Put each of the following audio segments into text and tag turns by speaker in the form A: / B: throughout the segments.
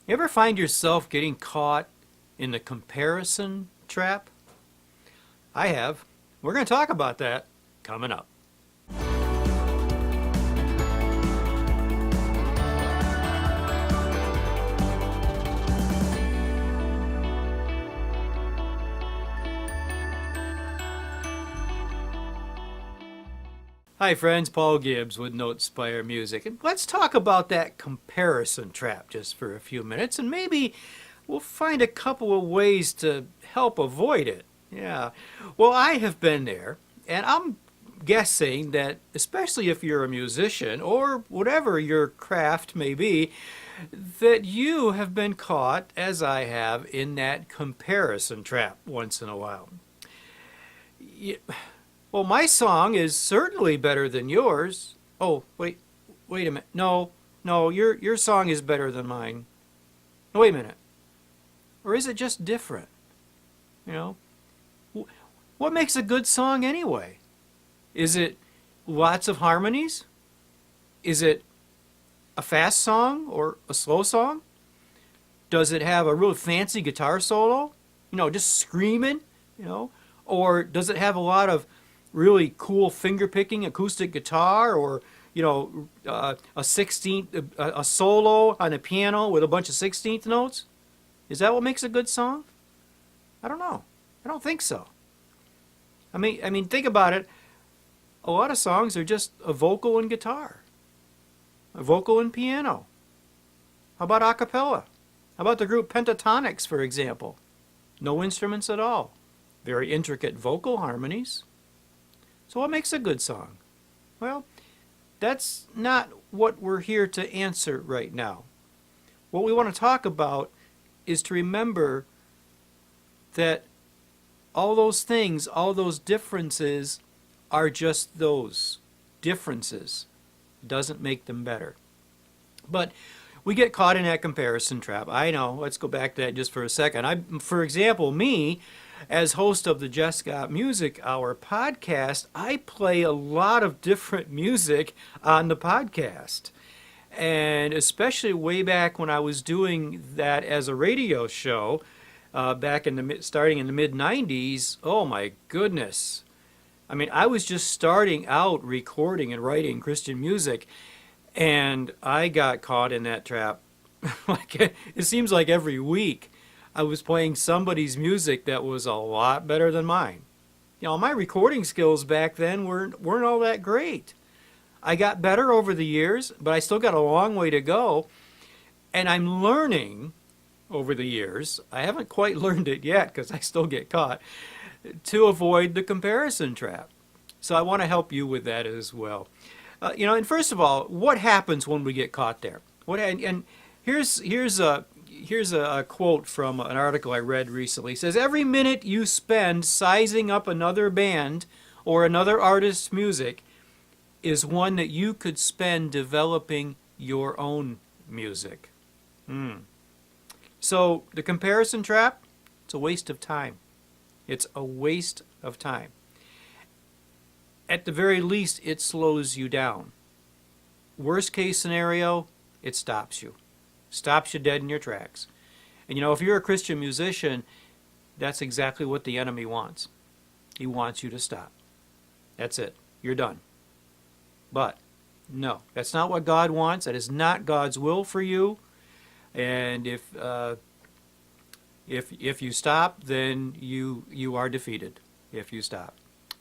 A: You ever find yourself getting caught in the comparison trap? I have. We're going to talk about that coming up. Hi friends, Paul Gibbs with NoteSpire Music, and let's talk about that comparison trap just for a few minutes, and maybe we'll find a couple of ways to help avoid it. Yeah, well, I have been there, and I'm guessing that especially if you're a musician or whatever your craft may be, that you have been caught, as I have, in that comparison trap once in a while. Well, my song is certainly better than yours. Oh, wait a minute. No, your song is better than mine. No, wait a minute. Or is it just different? You know, what makes a good song anyway? Is it lots of harmonies? Is it a fast song or a slow song? Does it have a real fancy guitar solo? Just screaming, Or does it have a lot of really cool finger picking acoustic guitar, or a 16th a solo on the piano with a bunch of 16th notes? Is that what makes a good song? I don't know. I don't think so. I mean think about it. A lot of songs are just a vocal and guitar, a vocal and piano. How about a cappella? How about the group Pentatonics, for example? No instruments at all. Very intricate vocal harmonies. So what makes a good song? Well, that's not what we're here to answer right now. What we want to talk about is to remember that all those things, all those differences are just those differences. It doesn't make them better. But we get caught in that comparison trap. I know. Let's go back to that just for a second. For example, me, as host of the Just Got Music Hour podcast, I play a lot of different music on the podcast. And especially way back when I was doing that as a radio show, back starting in the mid-90s, oh my goodness. I mean, I was just starting out recording and writing Christian music, and I got caught in that trap. It seems like every week I was playing somebody's music that was a lot better than mine. My recording skills back then weren't all that great. I got better over the years, but I still got a long way to go. And I'm learning over the years, I haven't quite learned it yet because I still get caught, to avoid the comparison trap. So I want to help you with that as well. And first of all, what happens when we get caught there? And here's a quote from an article I read recently. It says, every minute you spend sizing up another band or another artist's music is one that you could spend developing your own music. So the comparison trap, it's a waste of time. It's a waste of time. At the very least, it slows you down. Worst case scenario, it stops you. Stops you dead in your tracks. And if you're a Christian musician, that's exactly what the enemy wants. He wants you to stop. That's it. You're done. But no, that's not what God wants. That is not God's will for you. And if you stop, then you are defeated. If you stop.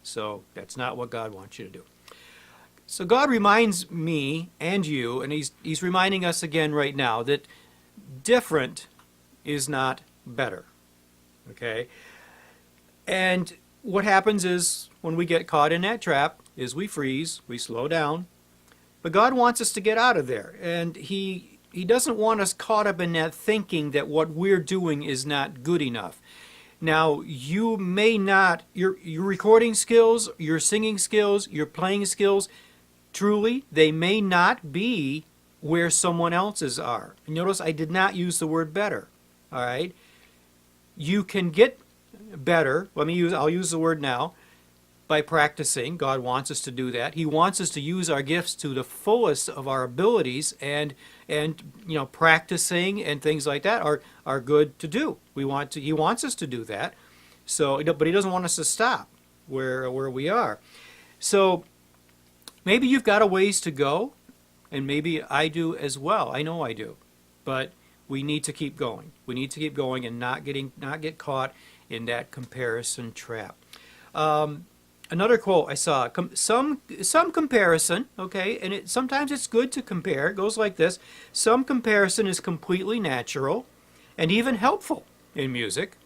A: So that's not what God wants you to do. So God reminds me and you, and he's reminding us again right now, that different is not better. Okay? And what happens is when we get caught in that trap is we freeze, we slow down. But God wants us to get out of there. And He doesn't want us caught up in that thinking that what we're doing is not good enough. Now, you may not, your recording skills, your singing skills, your playing skills, truly, they may not be where someone else's are. Notice I did not use the word better. All right? You can get better. I'll use the word now. by practicing. God wants us to do that. He wants us to use our gifts to the fullest of our abilities, and practicing and things like that are good to do. He wants us to do that. So, but he doesn't want us to stop where we are. So maybe you've got a ways to go, and maybe I do as well. I know I do. But we need to keep going. We need to keep going and not get caught in that comparison trap. Another quote I saw, some comparison, okay, and sometimes it's good to compare. It goes like this: some comparison is completely natural and even helpful in music,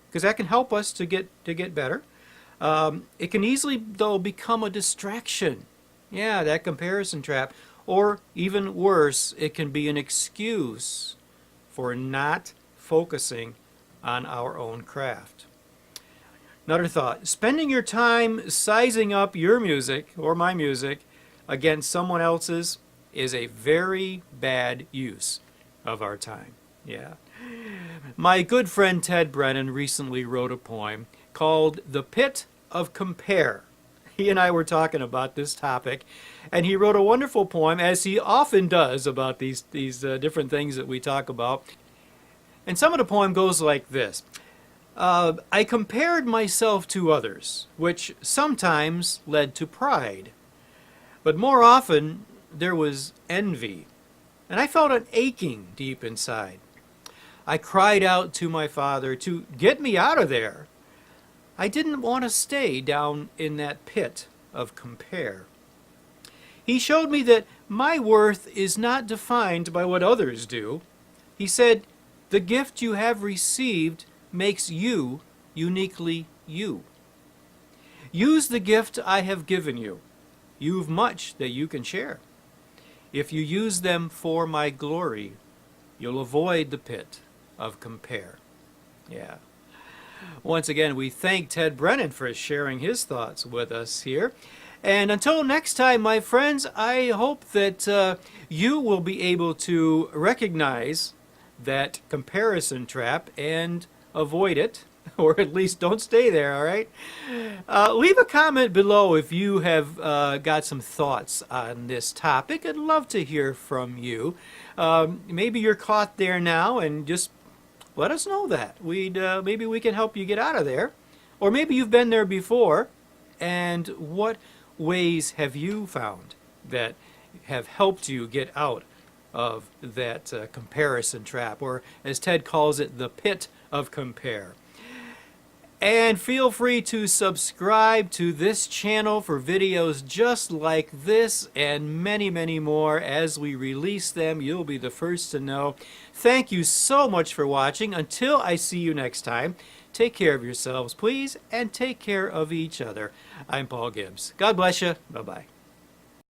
A: because that can help us to get better. It can easily, though, become a distraction. Yeah, that comparison trap. Or even worse, it can be an excuse for not focusing on our own craft. Another thought: spending your time sizing up your music or my music against someone else's is a very bad use of our time. Yeah. My good friend Ted Brennan recently wrote a poem called "The Pit of Compare." He and I were talking about this topic, and he wrote a wonderful poem, as he often does, about these different things that we talk about. And some of the poem goes like this: I compared myself to others, which sometimes led to pride. But more often, there was envy, and I felt an aching deep inside. I cried out to my Father to get me out of there. I didn't want to stay down in that pit of compare. He showed me that my worth is not defined by what others do. He said, the gift you have received makes you uniquely you. Use the gift I have given you. You've much that you can share. If you use them for my glory, you'll avoid the pit of compare. Yeah. Once again, we thank Ted Brennan for sharing his thoughts with us here. And until next time, my friends, I hope that you will be able to recognize that comparison trap and avoid it, or at least don't stay there, all right? Leave a comment below if you have got some thoughts on this topic. I'd love to hear from you. Maybe you're caught there now, and just let us know that. Maybe we can help you get out of there. Or maybe you've been there before, and what ways have you found that have helped you get out of that comparison trap, or as Ted calls it, the pit of compare. And feel free to subscribe to this channel for videos just like this and many, many more. As we release them, you'll be the first to know. Thank you so much for watching. Until I see you next time, take care of yourselves, please, and take care of each other. I'm Paul Gibbs. God bless you. Bye-bye.